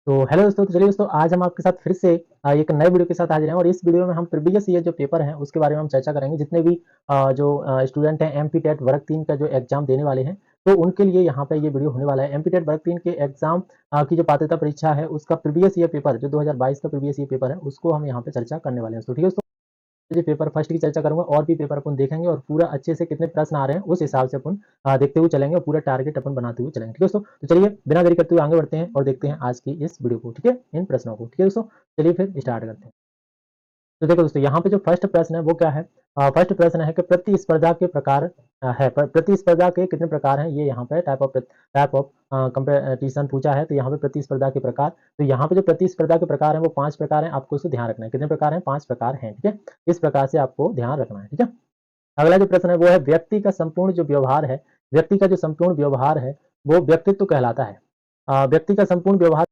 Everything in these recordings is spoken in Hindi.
तो हेलो दोस्तों, तो चलिए दोस्तों आज हम आपके साथ फिर से एक नए वीडियो के साथ हाजिर हैं और इस वीडियो में हम प्रीवियस ईयर जो पेपर हैं उसके बारे में हम चर्चा करेंगे। जितने भी स्टूडेंट हैं एमपी टेट वर्ग 3 का जो एग्जाम देने वाले हैं, तो उनके लिए यहाँ पे ये वीडियो होने वाला है। एमपी टेट वर्ग 3 के एग्जाम की जो पात्रता परीक्षा है उसका प्रीवियस ईयर पेपर जो 2022 का प्रीवियस ईयर पेपर है उसको हम यहाँ पे चर्चा करने वाले हैं। तो ठीक है दोस्तों, जी पेपर फर्स्ट की चर्चा करूंगा और भी पेपर अपन देखेंगे और पूरा अच्छे से कितने प्रश्न आ रहे हैं उस हिसाब से अपन देखते हुए चलेंगे और पूरा टारगेट अपन बनाते हुए चलेंगे। ठीक है दोस्तों, तो चलिए बिना देरी करते हुए आगे बढ़ते हैं और देखते हैं आज की इस वीडियो को। ठीक है, इन प्रश्नों को। ठीक है दोस्तों, चलिए फिर स्टार्ट करते हैं। तो देखो दोस्तों, यहाँ पे जो फर्स्ट प्रश्न है वो क्या है? फर्स्ट प्रश्न है कि प्रतिस्पर्धा के प्रकार है। प्रतिस्पर्धा के कितने प्रकार हैं, ये यहाँ पे टाइप ऑफ कंपटीशन पूछा है। तो यहाँ पे प्रतिस्पर्धा के प्रकार, तो यहाँ पे जो प्रतिस्पर्धा के प्रकार हैं वो 5 प्रकार हैं। आपको इसको ध्यान रखना है, कितने प्रकार हैं? 5 प्रकार हैं। ठीक है, इस प्रकार से आपको ध्यान रखना है। ठीक है, अगला जो प्रश्न है वो है व्यक्ति का संपूर्ण जो व्यवहार है, व्यक्ति का जो संपूर्ण व्यवहार है वो व्यक्तित्व कहलाता है। व्यक्ति का संपूर्ण व्यवहार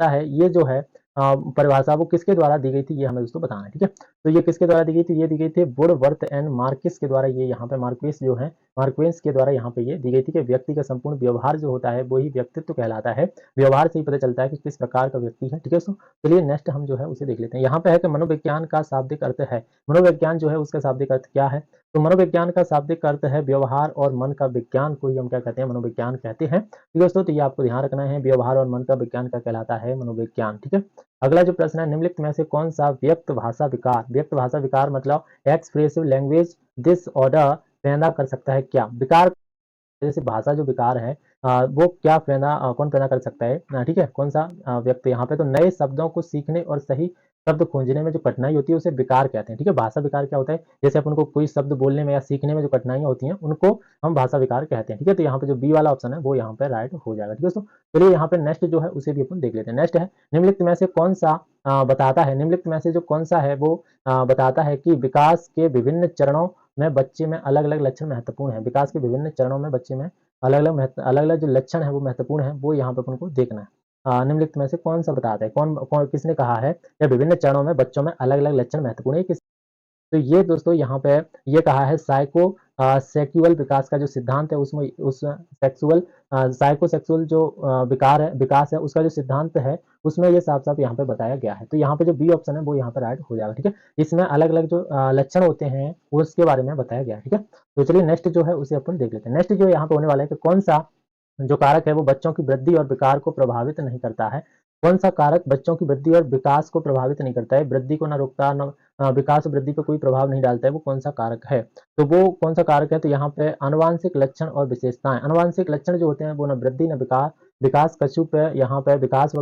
है, ये जो है परिभाषा वो किसके द्वारा दी गई थी, ये हमें दोस्तों बताना है। ठीक है, तो ये किसके द्वारा दी गई थी? ये दी गई थी वुडवर्थ एंड मार्किस के द्वारा। ये यहाँ पे मार्क्वेस जो है, मार्क्वेस के द्वारा यहाँ पे ये दी गई थी कि व्यक्ति का संपूर्ण व्यवहार जो होता है वो ही व्यक्तित्व कहलाता है। व्यवहार से ही पता चलता है कि किस प्रकार का व्यक्ति है। ठीक है दोस्तों, चलिए नेक्स्ट हम जो है उसे देख लेते हैं। यहाँ पे है कि मनोविज्ञान का शाब्दिक अर्थ है। मनोविज्ञान जो है उसका शाब्दिक अर्थ क्या है? तो मनोविज्ञान का शाब्दिक अर्थ है व्यवहार और मन का विज्ञान को ही हम क्या कहते हैं? मनोविज्ञान कहते हैं। ठीक है दोस्तों, तो ये आपको ध्यान रखना है, व्यवहार और मन का विज्ञान का कहलाता है मनोविज्ञान। ठीक है, अगला जो प्रश्न है, निम्नलिखित में से कौन सा व्यक्त भाषा विकार, व्यक्त भाषा विकार मतलब एक्सप्रेसिव लैंग्वेज डिसऑर्डर पैदा कर सकता है? क्या विकार, जैसे भाषा जो विकार है वो क्या पैदा कौन पैदा कर सकता है? ठीक है, कौन सा व्यक्ति? यहाँ पे तो नए शब्दों को सीखने और सही शब्द खोजने में जो कठिनाई होती है उसे विकार कहते हैं। ठीक है, भाषा विकार क्या होता है? जैसे अपन को कोई शब्द बोलने में या सीखने में जो कठिनाइयां होती हैं उनको हम भाषा विकार कहते हैं। ठीक है, तो यहाँ पे जो बी वाला ऑप्शन है वो यहाँ पे राइट हो जाएगा। ठीक है दोस्तों, चलिए यहाँ पे नेक्स्ट जो है उसे भी अपन देख लेते हैं। नेक्स्ट है, निम्नलिखित में से कौन सा बताता है, निम्नलिखित में से जो कौन सा है वो बताता है कि विकास के विभिन्न चरणों में बच्चे में अलग अलग लक्षण महत्वपूर्ण है। विकास के विभिन्न चरणों में बच्चे में अलग अलग जो लक्षण है वो महत्वपूर्ण है, वो यहाँ पे अपन को देखना है। निम्नलिखित में से कौन सा बताता है, कौन किसने कहा है या विभिन्न चरणों में बच्चों में अलग अलग लक्षण महत्वपूर्ण है? तो ये दोस्तों यहाँ पे ये कहा है साइको सेक्सुअल विकास का जो सिद्धांत है उसमें उस सेक्सुअल साइको सेक्सुअल जो विकार है, विकास है, उसका जो सिद्धांत है उसमें ये साफ साफ यहाँ पे बताया गया है। तो यहाँ पे जो बी ऑप्शन है वो यहाँ पे राइट हो जाएगा। ठीक है, इसमें अलग अलग जो लक्षण होते हैं उसके बारे में बताया गया है। ठीक है, तो चलिए नेक्स्ट जो है उसे अपन देख लेते हैं। नेक्स्ट जो यहाँ पे होने वाला है कि कौन सा जो कारक है वो बच्चों की वृद्धि और विकार को प्रभावित नहीं करता है? कौन सा कारक बच्चों की वृद्धि और विकास को प्रभावित नहीं करता है? वृद्धि को ना रोकता, न विकास वृद्धि पर कोई प्रभाव नहीं डालता है, वो कौन सा कारक है? तो वो कौन सा कारक है? तो यहाँ पे आनुवांशिक लक्षण और विशेषताएं। आनुवांशिक लक्षण जो होते हैं वो न वृद्धि न विकास, विकास कछु पे यहाँ पे विकास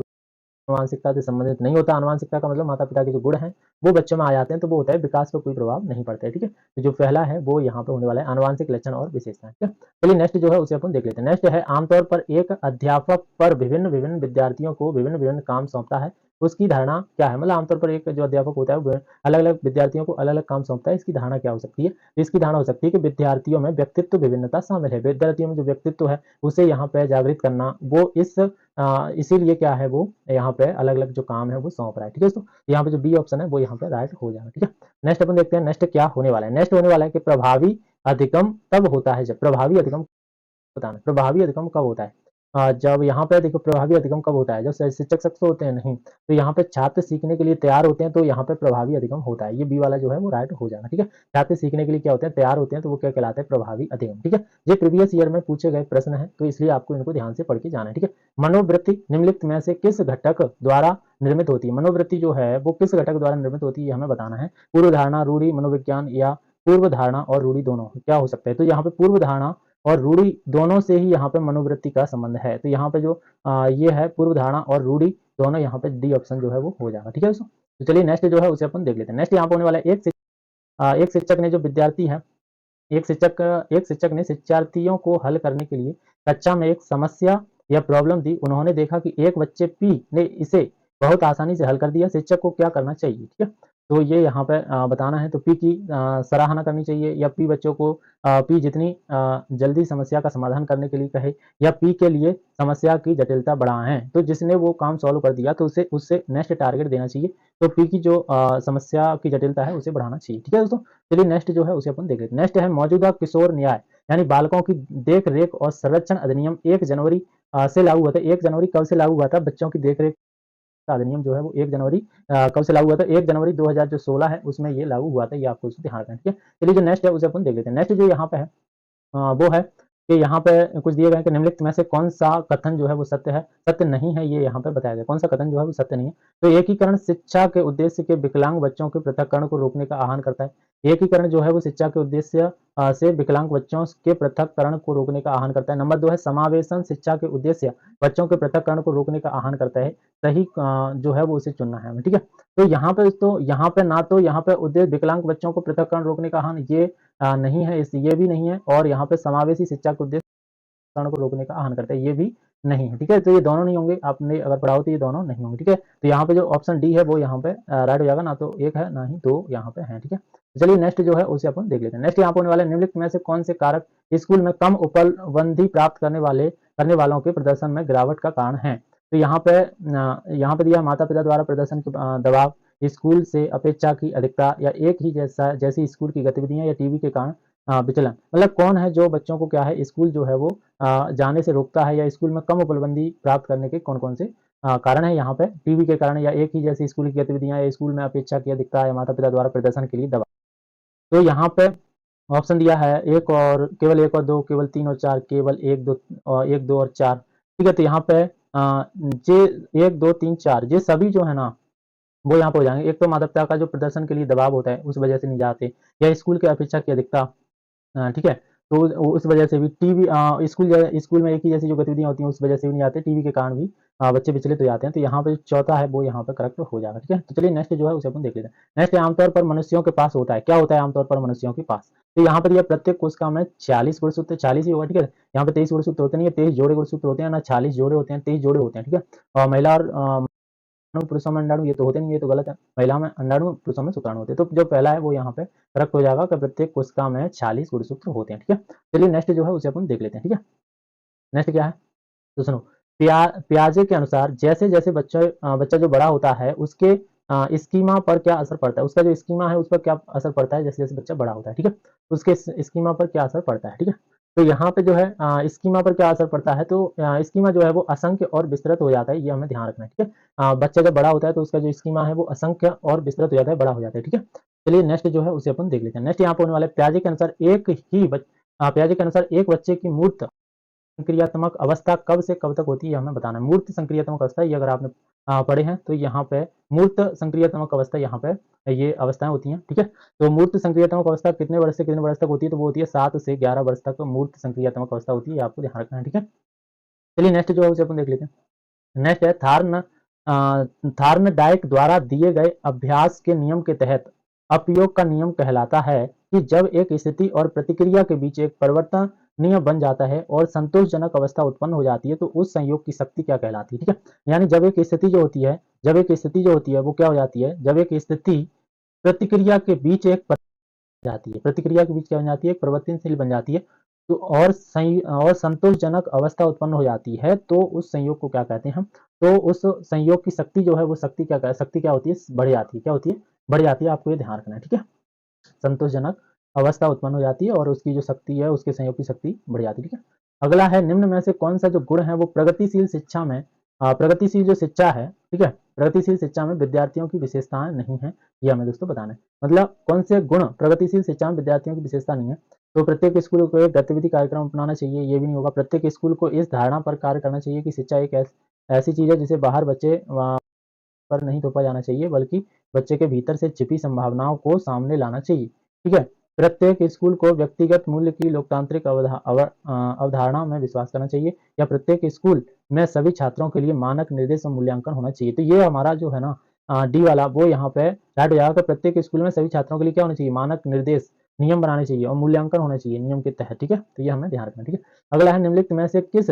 आनुवांशिकता से संबंधित नहीं होता। आनुवांशिकता का मतलब माता पिता के जो गुण हैं वो बच्चों में आ जाते हैं, तो वो होता है विकास पर कोई प्रभाव नहीं पड़ता है। ठीक है, तो जो पहला है वो यहाँ पे होने वाला है आनुवांशिक लक्षण और विशेषताएं। ठीक है, चलिए नेक्स्ट जो है उसे अपन देख लेते हैं। नेक्स्ट है, आमतौर पर एक अध्यापक पर विभिन्न विभिन्न विद्यार्थियों को विभिन्न विभिन्न काम सौंपता है, उसकी धारणा क्या है? मतलब आमतौर पर एक जो अध्यापक होता है वो अलग अलग विद्यार्थियों को अलग अलग काम सौंपता है, इसकी धारणा क्या हो सकती है? इसकी धारणा हो सकती है कि विद्यार्थियों में व्यक्तित्व विभिन्नता शामिल है। विद्यार्थियों में जो व्यक्तित्व है उसे यहाँ पे जागृत करना, वो इसीलिए क्या है, वो यहाँ पे अलग अलग जो काम है वो सौंप रहा है। ठीक है दोस्तों, यहाँ पे जो बी ऑप्शन है वो यहाँ पे राइट हो जाएगा। ठीक है, नेक्स्ट अपन देखते हैं नेक्स्ट क्या होने वाला है। नेक्स्ट होने वाला है कि प्रभावी अधिगम तब होता है जब, प्रभावी अधिगम बताना, प्रभावी अधिगम कब होता है? जब यहाँ पे देखो प्रभावी अधिगम कब होता है? जब शिक्षक सख्त होते हैं नहीं, तो यहाँ पे छात्र सीखने के लिए तैयार होते हैं, तो यहाँ पे प्रभावी अधिगम होता है। ये बी वाला जो है वो राइट हो जाएगा। ठीक है, छात्र सीखने के लिए क्या होते हैं? तैयार होते हैं, तो वो क्या कहलाते हैं? प्रभावी अधिगम। ठीक है, ये प्रीवियस ईयर में पूछे गए प्रश्न है, तो इसलिए आपको इनको ध्यान से पढ़ के जाना है। ठीक है, मनोवृत्ति निम्नलिखित में से किस घटक द्वारा निर्मित होती है? मनोवृत्ति जो है वो किस घटक द्वारा निर्मित होती है, हमें बताना है। पूर्व धारणा, रूढ़ि, मनोविज्ञान या पूर्व धारणा और रूढ़ि दोनों क्या हो सकता है? तो यहाँ पे पूर्व धारणा और रूढ़ि दोनों से ही यहाँ पे मनोवृत्ति का संबंध है। तो यहाँ पे जो ये है पूर्व धारणा और रूढ़ि दोनों, यहाँ पे डी ऑप्शन जो है वो हो जाएगा। ठीक है दोस्तों, तो चलिए नेक्स्ट जो है उसे अपन देख लेते हैं। नेक्स्ट यहाँ पे होने वाला है एक शिक्षक ने जो विद्यार्थी है, एक शिक्षक ने शिक्षार्थियों को हल करने के लिए कक्षा में एक समस्या या प्रॉब्लम दी। उन्होंने देखा कि एक बच्चे पी ने इसे बहुत आसानी से हल कर दिया। शिक्षक को क्या करना चाहिए? ठीक है, तो ये यहाँ पे बताना है। तो पी की सराहना करनी चाहिए, या पी बच्चों को पी जितनी जल्दी समस्या का समाधान करने के लिए कहे, या पी के लिए समस्या की जटिलता बढ़ाएं। तो जिसने वो काम सॉल्व कर दिया तो उसे उससे नेक्स्ट टारगेट देना चाहिए। तो पी की जो समस्या की जटिलता है उसे बढ़ाना चाहिए। ठीक है दोस्तों, चलिए नेक्स्ट जो है उसे अपन देख लेते हैं। नेक्स्ट है मौजूदा किशोर न्याय यानी बालकों की देख रेख और संरक्षण अधिनियम 1 जनवरी से लागू हुआ था। 1 जनवरी कब से लागू हुआ था? बच्चों की देख रेख अधिनियम जो है वो 1 जनवरी कब से लागू हुआ था? 1 जनवरी 2016 है उसमें ये लागू हुआ था, ये आपको ध्यान रखना है, ठीक है। चलिए जो नेक्स्ट है उसे अपन देख लेते हैं। नेक्स्ट जो यहाँ पे है वो है कि यहाँ पे कुछ दिए गए हैं कि निम्नलिखित में से कौन सा कथन जो है वो सत्य है, सत्य नहीं है, ये यहाँ पे बताया गया कौन सा कथन जो है वो सत्य नहीं है। तो एकीकरण शिक्षा के उद्देश्य के विकलांग बच्चों के पृथककरण को रोकने का आह्वान करता है। एकीकरण जो है वो शिक्षा के उद्देश्य से विकलांग बच्चों के पृथककरण को रोकने का आह्वान करता है। नंबर 2 है समावेशन शिक्षा के उद्देश्य बच्चों के पृथककरण को रोकने का आह्वान करता है। सही जो है वो उसे चुनना है हमें, ठीक है। तो यहाँ पे ना तो यहाँ पे उद्देश्य विकलांग बच्चों को पृथककरण रोकने का आह्वान ये नहीं है, इस ये भी नहीं है, और यहाँ पे समावेशी शिक्षा के उद्देश्य को रोकने का आह्वान करते हैं, ये भी नहीं है, ठीक है। तो ये दोनों नहीं होंगे, आपने अगर पढ़ा हो तो ये दोनों नहीं होंगे, ठीक है। तो यहाँ पे जो ऑप्शन डी है वो यहाँ पे राइट हो जाएगा, ना तो एक है ना ही दो यहाँ पे है, ठीक है। चलिए नेक्स्ट जो है उसे अपन देख लेते हैं। नेक्स्ट यहाँ पे होने वाले निम्नलिखित में से कौन से कारक स्कूल में कम उपलब्धि प्राप्त करने वालों के प्रदर्शन में गिरावट का कारण है। तो यहाँ पे दिया माता पिता द्वारा प्रदर्शन के दबाव, स्कूल से अपेक्षा की अधिकता, या एक ही जैसी स्कूल की गतिविधियां, या टीवी के कारण विचलन। मतलब कौन है जो बच्चों को क्या है स्कूल जो है वो जाने से रोकता है, या स्कूल में कम उपलब्धि प्राप्त करने के कौन कौन से कारण है यहाँ पे, टीवी के कारण, या एक ही जैसी स्कूल की गतिविधियां, या स्कूल में अपेक्षा की अधिकता, या माता पिता द्वारा प्रदर्शन के लिए दबाव। तो यहाँ पे ऑप्शन दिया है एक और, केवल एक और दो, केवल तीन और चार, केवल एक दो और चार, ठीक है। तो यहाँ पे जे एक दो तीन चार, ये सभी जो है ना वो यहाँ पे हो जाएंगे। एक तो माता पिता का जो प्रदर्शन के लिए दबाव होता है उस वजह से नहीं जाते, या स्कूल की अपेक्षा की अधिकता, ठीक है। तो उस वजह से भी टीवी स्कूल में एक ही जैसी जो गतिविधियां होती हैं उस वजह से भी नहीं आते, टीवी के कारण भी बच्चे विचलित हो जाते हैं। तो यहाँ पे चौथा है वो यहाँ पे करेक्ट हो जाएगा, ठीक है। तो चलिए नेक्स्ट जो है उसे अपन देख लेते हैं। नेक्स्ट आमतौर पर मनुष्यों के पास होता है, क्या होता है आमतौर पर मनुष्यों के पास? तो यहाँ पर प्रत्येक कोशिका में 40 गुणसूत्र, 40 ही होगा, ठीक है। यहाँ पे 23 गुणसूत्र होते नहीं है, 23 जोड़े गुणसूत्र होते हैं ना, 40 जोड़े होते हैं, 23 जोड़े होते हैं, ठीक है। और महिला और पुरुषों में अंडाणु ये तो होते नहीं, ये तो गलत है। महिला में अंडाणु, पुरुषों में शुक्राणु होते हैं। तो जो पहला है वो यहाँ पे करेक्ट हो जाएगा कि प्रत्येक कोशिका में 40 गुणसूत्र होते हैं, ठीक है। चलिए नेक्स्ट जो है उसे अपन देख लेते हैं, ठीक है। नेक्स्ट क्या है तो सुनो, पियाजे के अनुसार जैसे जैसे बच्चा जो बड़ा होता है उसके स्कीमा पर क्या असर पड़ता है, उसका जो स्कीमा है उस पर क्या असर पड़ता है जैसे जैसे बच्चा बड़ा होता है, ठीक है। उसके स्कीमा पर क्या असर पड़ता है, ठीक है। तो यहाँ पे जो है स्कीमा पर क्या असर पड़ता है, तो स्कीमा जो है वो असंख्य और विस्तृत हो जाता है, ये हमें ध्यान रखना है, ठीक है। बच्चा जब बड़ा होता है तो उसका जो स्कीमा है वो असंख्य और विस्तृत हो जाता है, बड़ा हो जाता है, ठीक है। चलिए नेक्स्ट जो है उसे अपन देख लेते हैं। नेक्स्ट यहाँ पे होने वाले पियाजे के अनुसार एक बच्चे की मूर्त संक्रियात्मक अवस्था कब से कब तक होती है, हमें बताना है। मूर्त संक्रियात्मक अवस्था, ये अगर आपने पढ़े हैं तो यहाँ पे मूर्त संक्रियात्मक अवस्था, यहाँ पे ये अवस्थाएं होती हैं, ठीक है। तो मूर्त संक्रियात्मक अवस्था कितने वर्ष से कितने वर्ष तक होती है, तो वो होती है 7 से 11 वर्ष तक मूर्त संक्रियात्मक अवस्था होती है, आपको ध्यान रखना है, ठीक है। चलिए नेक्स्ट जो है उसे अपन देख लेते हैं। नेक्स्ट है थार्नडाइक द्वारा दिए गए अभ्यास के नियम के तहत अपयोग का नियम कहलाता है कि जब एक स्थिति और प्रतिक्रिया के बीच एक परिवर्तन नियम बन जाता है और संतोषजनक अवस्था उत्पन्न हो जाती है तो उस संयोग की शक्ति क्या कहलाती है, ठीक है। यानी जब एक स्थिति जो होती है वो क्या हो जाती है, जब एक स्थिति प्रतिक्रिया के बीच जाती है, प्रतिक्रिया के बीच क्या बन जाती है, परिवर्तनशील बन जाती है, तो और संतोषजनक अवस्था उत्पन्न हो जाती है, तो उस संयोग को क्या कहते हैं हम, तो उस संयोग की शक्ति जो है वो शक्ति क्या होती है, बढ़ जाती है, क्या होती है, बढ़ जाती है, आपको ये ध्यान रखना है, ठीक है। संतोषजनक अवस्था उत्पन्न हो जाती है और उसकी जो शक्ति है उसके संयोग की शक्ति बढ़ जाती है, ठीक है। अगला है निम्न में से कौन सा जो गुण है वो प्रगतिशील शिक्षा में प्रगतिशील जो शिक्षा है, ठीक है, प्रगतिशील शिक्षा में विद्यार्थियों की विशेषताएं नहीं है, ये हमें दोस्तों बताना है। मतलब कौन से गुण प्रगतिशील शिक्षा में विद्यार्थियों की विशेषता नहीं है, तो प्रत्येक स्कूल को एक गतिविधि कार्यक्रम अपनाना चाहिए, ये भी नहीं होगा। प्रत्येक स्कूल को इस धारणा पर कार्य करना चाहिए कि शिक्षा एक ऐसी चीज है जिसे बाहर बच्चे पर नहीं थोपा जाना चाहिए, बल्कि बच्चे के भीतर से छिपी संभावनाओं को सामने लाना चाहिए, ठीक है। प्रत्येक स्कूल को व्यक्तिगत मूल्य की लोकतांत्रिक अवधारणा में विश्वास करना चाहिए, या प्रत्येक स्कूल में सभी छात्रों के लिए मानक निर्देश और मूल्यांकन होना चाहिए। तो ये हमारा जो है ना डी वाला वो यहाँ पे राइट हो जाएगा। प्रत्येक स्कूल में सभी छात्रों के लिए क्या होना चाहिए, मानक निर्देश, नियम बनाने चाहिए और मूल्यांकन होना चाहिए नियम के तहत, ठीक है। तो ये हमें ध्यान रखना, ठीक है। अगला है निम्नलिखित में से किस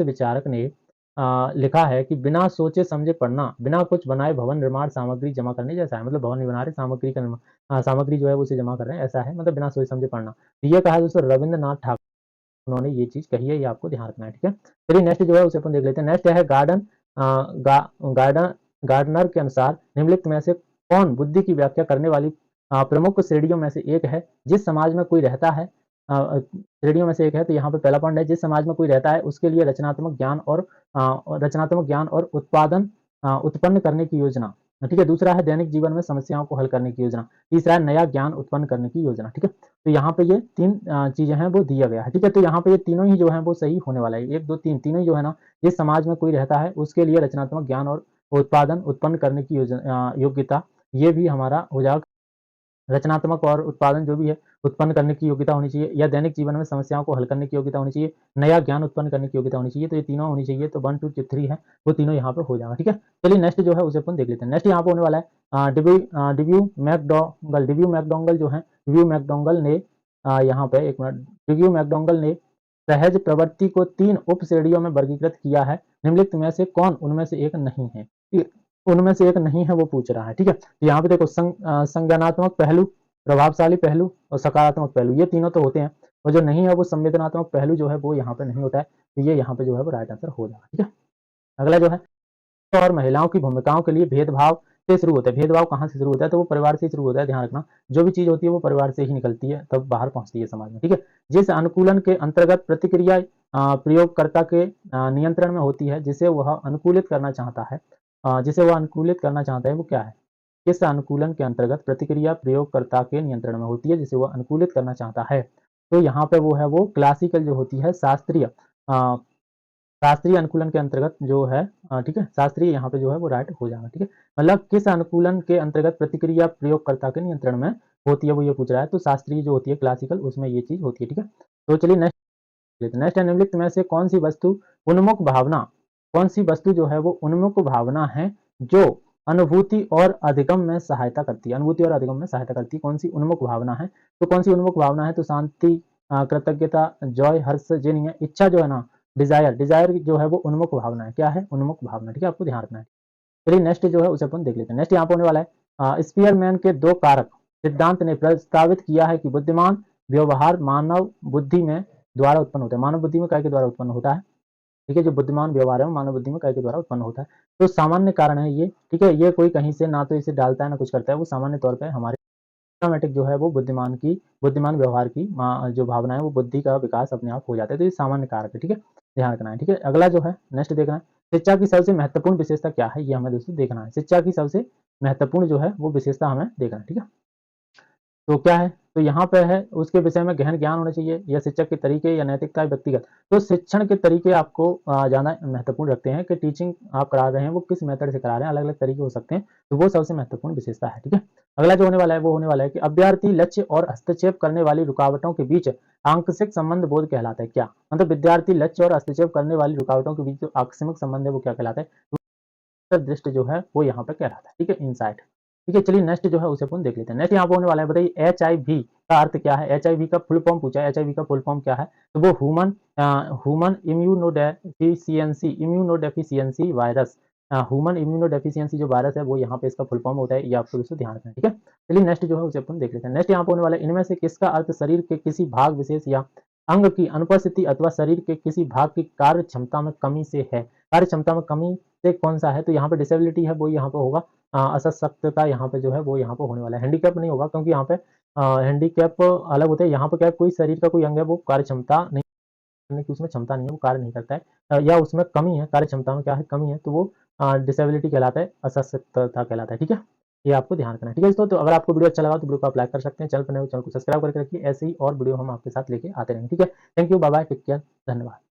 विचारक ने लिखा है कि बिना सोचे समझे पढ़ना बिना कुछ बनाए भवन निर्माण सामग्री जमा करने जैसा है। मतलब भवन नहीं बना रहे, सामग्री जो है उसे जमा कर रहे हैं, ऐसा है, मतलब बिना सोचे समझे पढ़ना। तो ये कहा है दोस्तों रविंद्रनाथ ठाकुर, उन्होंने ये चीज कही है, ये आपको ध्यान रखना है, ठीक है। चलिए नेक्स्ट जो है उसे अपन देख लेते हैं। नेक्स्ट है गार्डनर के अनुसार निम्नलिखित में से कौन बुद्धि की व्याख्या करने वाली प्रमुख श्रेणियों में से एक है। जिस समाज में कोई रहता है श्रेणियों में से एक है। तो यहाँ पे पहला पॉइंट है, जिस समाज में कोई रहता है उसके लिए रचनात्मक ज्ञान और उत्पादन उत्पन्न करने की योजना। ठीक है। दूसरा है दैनिक जीवन में समस्याओं को हल करने की योजना। तीसरा है नया ज्ञान उत्पन्न करने की योजना। ठीक है। तो यहाँ पे ये 3 चीजें हैं वो दिया गया है। ठीक है। तो यहाँ पे ये तीनों ही जो है वो सही होने वाला है। 1 2 3 तीनों ही जो है ना, जिस समाज में कोई रहता है उसके लिए रचनात्मक ज्ञान और उत्पादन उत्पन्न करने की योग्यता, ये भी हमारा हो जाएगा। रचनात्मक और उत्पादन जो भी है उत्पन्न करने की योग्यता होनी चाहिए, या दैनिक जीवन में समस्याओं को हल करने की योग्यता होनी चाहिए, नया ज्ञान उत्पन्न करने की योग्यता होनी चाहिए। तो ये तीनों होनी चाहिए। तो 1 2 3 है वो तीनों यहाँ पे हो जाएगा। ठीक है। चलिए नेक्स्ट जो है उसे अपन देख लेते हैं। नेक्स्ट यहाँ पे होने वाला है डिव्यू मैकडोंगल जो है, डिव्यू मैकडोंगल ने यहाँ पे एक मिनट, डिव्यू मैकडोंगल ने सहज प्रवृत्ति को 3 उप श्रेणियों में वर्गीकृत किया है। निम्नलिखित में से कौन उनमें से एक नहीं है? उनमें से एक नहीं है वो पूछ रहा है। ठीक है। तो यहाँ पे देखो संज्ञानात्मक पहलू, प्रभावशाली पहलू और सकारात्मक पहलू, ये तीनों तो होते हैं, और जो नहीं है वो संवेदनात्मक पहलू जो है वो यहाँ पे नहीं होता है। तो ये यहाँ पे जो है वो राइट आंसर हो जाएगा। ठीक है। अगला जो है, और महिलाओं की भूमिकाओं के लिए भेदभाव से शुरू होता है। भेदभाव कहाँ से शुरू होता है? तो वो परिवार से शुरू होता है। ध्यान रखना, जो भी चीज होती है वो परिवार से ही निकलती है, तब बाहर पहुंचती है समाज में। ठीक है। जिस अनुकूलन के अंतर्गत प्रतिक्रिया प्रयोगकर्ता के नियंत्रण में होती है, जिसे वह अनुकूलित करना चाहता है, जिसे वह अनुकूलित करना चाहता है, वो क्या है? किस अनुकूलन के अंतर्गत प्रतिक्रिया प्रयोगकर्ता के नियंत्रण में होती है, जिसे वह अनुकूलित करना चाहता है? तो यहाँ पे वो है, वो क्लासिकल जो होती है, शास्त्रीय अनुकूलन के अंतर्गत जो है, ठीक है, शास्त्रीय यहाँ पे जो है वो राइट हो जाएगा। ठीक है। मतलब किस अनुकूलन के अंतर्गत प्रतिक्रिया प्रयोगकर्ता के नियंत्रण में होती है, वो ये पूछ रहा है। तो शास्त्रीय जो होती है, क्लासिकल, उसमें ये चीज होती है। ठीक है। तो चलिए नेक्स्ट निम्नलिखित में से कौन सी वस्तु उन्मुख भावना, कौन सी वस्तु जो है वो उन्मुख भावना है, जो अनुभूति और अधिगम में सहायता करती है? अनुभूति और अधिगम में सहायता करती है, कौन सी उन्मुख भावना है? तो कौन सी उन्मुख भावना है? तो शांति, कृतज्ञता, जॉय, हर्ष, ये नहीं है। इच्छा जो है ना, डिजायर जो है वो उन्मुख भावना है। क्या है? उन्मुख भावना। ठीक है। आपको ध्यान रखना है। चलिए नेक्स्ट जो है उसे अपन देख लेते हैं। नेक्स्ट यहाँ पे होने वाला है, स्पीयरमैन के 2 कारक सिद्धांत ने प्रस्तावित किया है कि बुद्धिमान व्यवहार मानव बुद्धि में द्वारा उत्पन्न होता है। मानव बुद्धि में काय के द्वारा उत्पन्न होता है? ठीक है। जो बुद्धिमान व्यवहार है मानव बुद्धि में काय के द्वारा उत्पन्न होता है। तो सामान्य कारण है ये। ठीक है। ये कोई कहीं से ना तो इसे डालता है ना कुछ करता है, वो सामान्य तौर पर हमारे ऑटोमेटिक जो है वो बुद्धिमान व्यवहार की जो भावना है, वो बुद्धि का विकास अपने आप हो जाता है। तो ये सामान्य कारक है। ठीक है। ध्यान रखना है। ठीक है। अगला जो है नेक्स्ट देखना है, शिक्षा की सबसे महत्वपूर्ण विशेषता क्या है? ये हमें दोस्तों देखना है। शिक्षा की सबसे महत्वपूर्ण जो है वो विशेषता हमें देखना है। ठीक है। तो क्या है? तो यहाँ पे है, उसके विषय में गहन ज्ञान होना चाहिए, या शिक्षक के तरीके, या नैतिकता, व्यक्तिगत। तो शिक्षण के तरीके आपको ज्यादा महत्वपूर्ण रखते हैं, कि टीचिंग आप करा रहे हैं वो किस मेथड से करा रहे हैं, अलग अलग तरीके हो सकते हैं। तो वो सबसे महत्वपूर्ण विशेषता है। ठीक है। अगला जो होने वाला है वो होने वाला है कि अभ्यर्थी लक्ष्य और हस्तक्षेप करने वाली रुकावटों के बीच आंशिक संबंध बोध कहलाता है। क्या मतलब? विद्यार्थी लक्ष्य और हस्तक्षेप करने वाली रुकावटों के बीच जो आकस्मिक संबंध है वो क्या कहलाता है? दृष्टि जो है वो यहाँ पे कहलाता है। ठीक है। इनसाइट। ठीक है। चलिए नेक्स्ट जो है उसे अपन देख लेते हैं। नेक्स्ट यहाँ पे होने वाला है, बताइए HIV का अर्थ क्या है? HIV का फुल फॉर्म पूछा है। HIV का फुल फॉर्म क्या है? तो वो human immunodeficiency virus, human immunodeficiency जो वायरस है वो यहाँ पे इसका फुल फॉर्म होता है। ये आपको दोस्तों ध्यान रखना है। ठीक है। चलिए नेक्स्ट जो है उसे अपन देख लेते हैं। नेक्स्ट यहाँ पे होने वाला है, इनमें से किसका अर्थ शरीर के किसी भाग विशेष या अंग की अनुपस्थिति अथवा शरीर के किसी भाग की कार्य क्षमता में कमी से है? कार्य क्षमता में कमी से कौन सा है? तो यहाँ पे डिसेबिलिटी है, वो यहाँ पे होगा। असशक्तता यहाँ पे जो है वो यहाँ पे होने वाला है। हैंडीकैप नहीं होगा, क्योंकि यहाँ पे हैंडीकैप अलग होते हैं। यहाँ पे क्या, कोई शरीर का कोई अंग है वो कार्य क्षमता नहीं करने की उसमें क्षमता नहीं है, वो कार्य नहीं करता है, या उसमें कमी है, कार्य क्षमता में क्या है, कमी है, तो वो डिसेबिलिटी कहलाता है, असशक्तता कहलाता है। ठीक है। ये आपको ध्यान रखना है। ठीक है दोस्तों। तो अगर आपको वीडियो अच्छा लगा तो वीडियो को आप लाइक कर सकते हैं। चैनल पर नए हो चैनल को सब्सक्राइब करके रखिए। ऐसे ही और वीडियो हम आपके साथ लेके आते रहेंगे। ठीक है। Thank you, bye bye, take care, धन्यवाद।